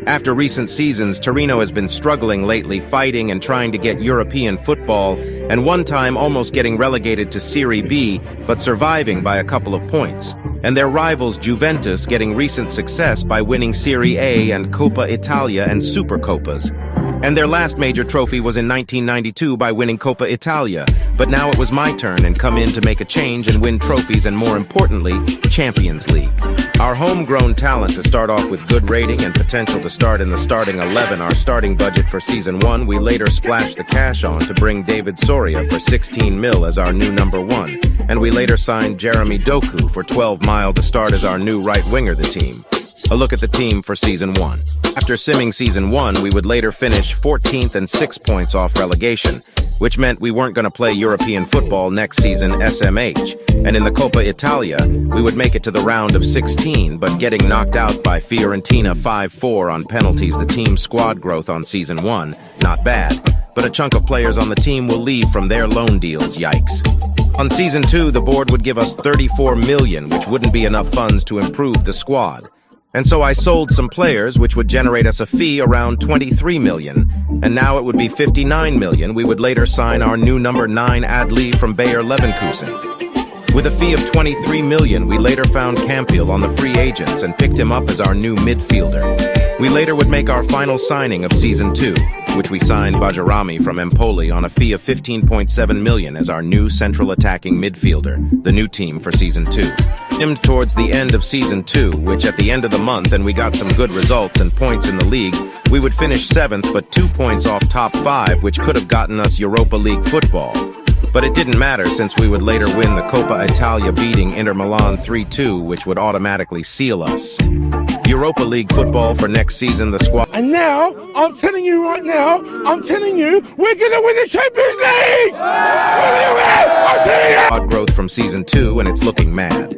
After recent seasons, Torino has been struggling lately, fighting and trying to get European football, and one time almost getting relegated to Serie B, but surviving by a couple of points. And their rivals Juventus getting recent success by winning Serie A and Coppa Italia and Supercoppas. And their last major trophy was in 1992 by winning Coppa Italia, but now it was my turn and come in to make a change and win trophies and, more importantly, Champions League. Our homegrown talent to start off with good rating and potential to start in the starting 11, our starting budget for Season 1, we later splashed the cash on to bring David Soria for 16 mil as our new number 1, and we later signed Jeremy Doku for 12 mil to start as our new right winger the team. A look at the team for Season 1. After simming Season 1, we would later finish 14th and 6 points off relegation, which meant we weren't going to play European football next season SMH. And in the Coppa Italia, we would make it to the round of 16, but getting knocked out by Fiorentina 5-4 on penalties. The team's squad growth on Season 1, not bad, but a chunk of players on the team will leave from their loan deals, yikes. On Season 2, the board would give us 34 million, which wouldn't be enough funds to improve the squad. And so I sold some players, which would generate us a fee around 23 million, and now it would be 59 million. We would later sign our new number 9 Adli from Bayer Leverkusen. With a fee of 23 million, we later found Campiel on the free agents and picked him up as our new midfielder. We later would make our final signing of Season 2, which we signed Bajarami from Empoli on a fee of 15.7 million as our new central attacking midfielder, the new team for Season 2. Aimed towards the end of Season 2, which at the end of the month, and we got some good results and points in the league, we would finish 7th but 2 points off top 5, which could have gotten us Europa League football. But it didn't matter since we would later win the Coppa Italia beating Inter Milan 3-2, which would automatically seal us. Europa League football for next season, the squad. And now, I'm telling you right now, we're gonna win the Champions League! We're gonna win! I'm telling you! Growth from Season 2, and it's looking mad.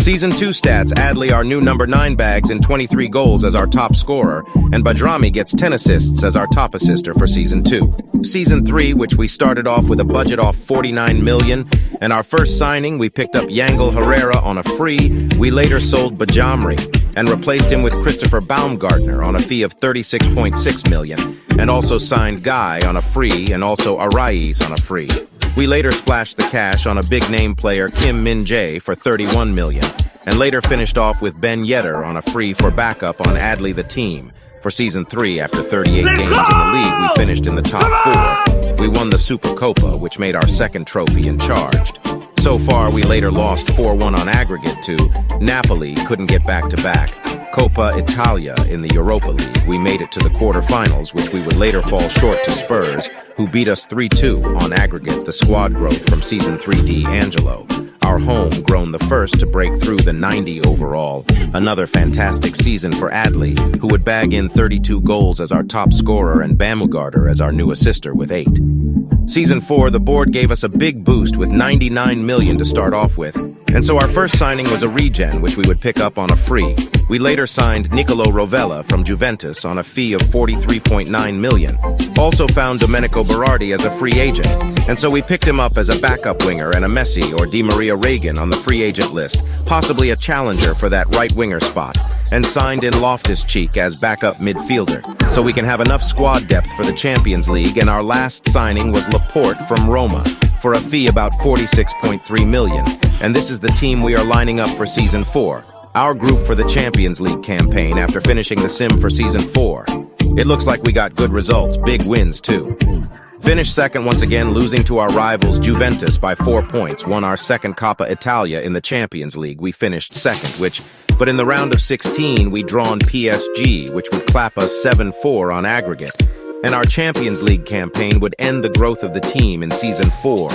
Season 2 stats, Adli, our new number 9 bags in 23 goals as our top scorer, and Badrami gets 10 assists as our top assister for Season 2. Season 3, which we started off with a budget of 49 million, and our first signing, we picked up Yangel Herrera on a free. We later sold Bajamri and replaced him with Christopher Baumgartner on a fee of 36.6 million, and also signed Guy on a free and also Araiz on a free. We later splashed the cash on a big-name player, Kim Min-jae, for 31 million, and later finished off with Ben Yedder on a free for backup on Adli the team. For Season 3, after 38 games in the league, we finished in the top 4. We won the Supercoppa, which made our second trophy and charged. So far, we later lost 4-1 on aggregate to Napoli, couldn't get back-to-back. Coppa Italia in the Europa League. We made it to the quarterfinals, which we would later fall short to Spurs, who beat us 3-2 on aggregate. The squad growth from Season 3D, Angelo. Our home grown the first to break through the 90 overall. Another fantastic season for Adli, who would bag in 32 goals as our top scorer and Baumgartner as our new assister with 8. Season 4, the board gave us a big boost with 99 million to start off with, and so our first signing was a regen, which we would pick up on a free. We later signed Nicolo Rovella from Juventus on a fee of 43.9 million. Also found Domenico Berardi as a free agent, and so we picked him up as a backup winger and a Messi or Di Maria Reagan on the free agent list, possibly a challenger for that right winger spot, and signed in Loftus-Cheek as backup midfielder, so we can have enough squad depth for the Champions League. And our last signing was Laporte from Roma for a fee about 46.3 million, and this is the team we are lining up for Season 4. Our group for the Champions League campaign after finishing the sim for Season 4. It looks like we got good results, big wins too. Finished second once again, losing to our rivals Juventus by 4 points, won our second Coppa Italia in the Champions League. We finished second, but in the round of 16, we drawn PSG, which would clap us 7-4 on aggregate. And our Champions League campaign would end the growth of the team in Season 4.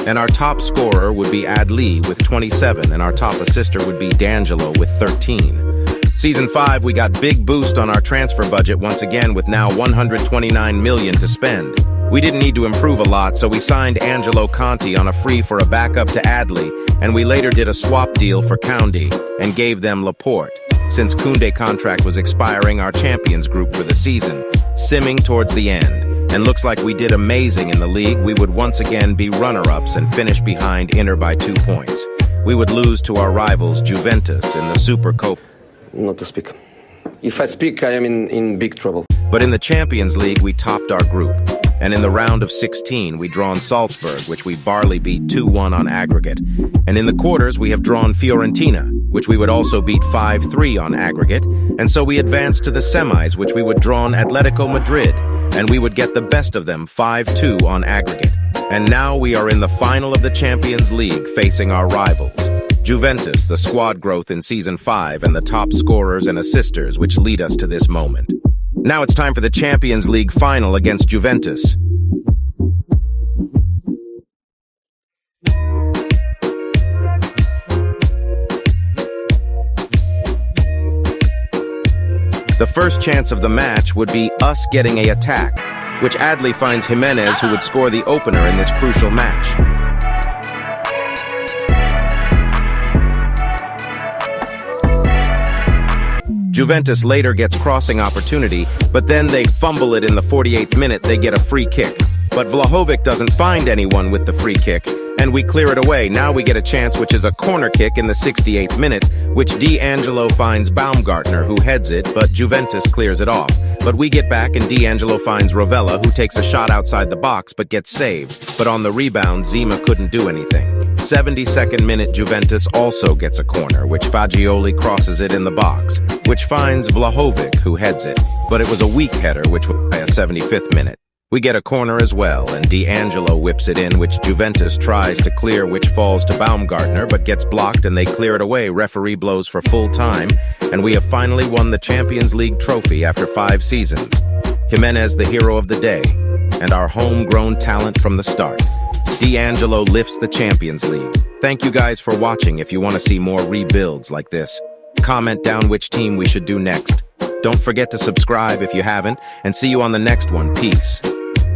And our top scorer would be Adli with 27, and our top assister would be D'Angelo with 13. Season 5, we got big boost on our transfer budget once again with now 129 million to spend. We didn't need to improve a lot, so we signed Angelo Conti on a free for a backup to Adli, and we later did a swap deal for Koundé and gave them Laporte. Since Koundé contract was expiring, our champions group for the season, simming towards the end. And looks like we did amazing in the league. We would once again be runner-ups and finish behind Inter by 2 points. We would lose to our rivals Juventus in the Supercoppa. Not to speak. if I speak, I am in big trouble. But in the Champions League, we topped our group. And in the round of 16, we drawn Salzburg, which we barely beat 2-1 on aggregate. And in the quarters, we have drawn Fiorentina, which we would also beat 5-3 on aggregate. And so we advanced to the semis, which we would drawn Atletico Madrid, and we would get the best of them 5-2 on aggregate. And now we are in the final of the Champions League facing our rivals. Juventus, the squad growth in Season 5, and the top scorers and assisters which lead us to this moment. Now it's time for the Champions League final against Juventus. The first chance of the match would be us getting an attack, which Adli finds Jimenez, who would score the opener in this crucial match. Juventus later gets crossing opportunity, but then they fumble it in the 48th minute. They get a free kick. But Vlahovic doesn't find anyone with the free kick, and we clear it away. Now we get a chance, which is a corner kick in the 68th minute, which D'Angelo finds Baumgartner, who heads it, but Juventus clears it off. But we get back, and D'Angelo finds Rovella, who takes a shot outside the box, but gets saved. But on the rebound, Zima couldn't do anything. 72nd minute, Juventus also gets a corner, which Fagioli crosses it in the box, which finds Vlahovic, who heads it. But it was a weak header, which was by a 75th minute. We get a corner as well, and D'Angelo whips it in, which Juventus tries to clear, which falls to Baumgartner, but gets blocked, and they clear it away. Referee blows for full time, and we have finally won the Champions League trophy after 5 seasons. Jimenez, the hero of the day, and our homegrown talent from the start. D'Angelo lifts the Champions League. Thank you guys for watching. If you want to see more rebuilds like this, comment down which team we should do next. Don't forget to subscribe if you haven't, and see you on the next one. Peace.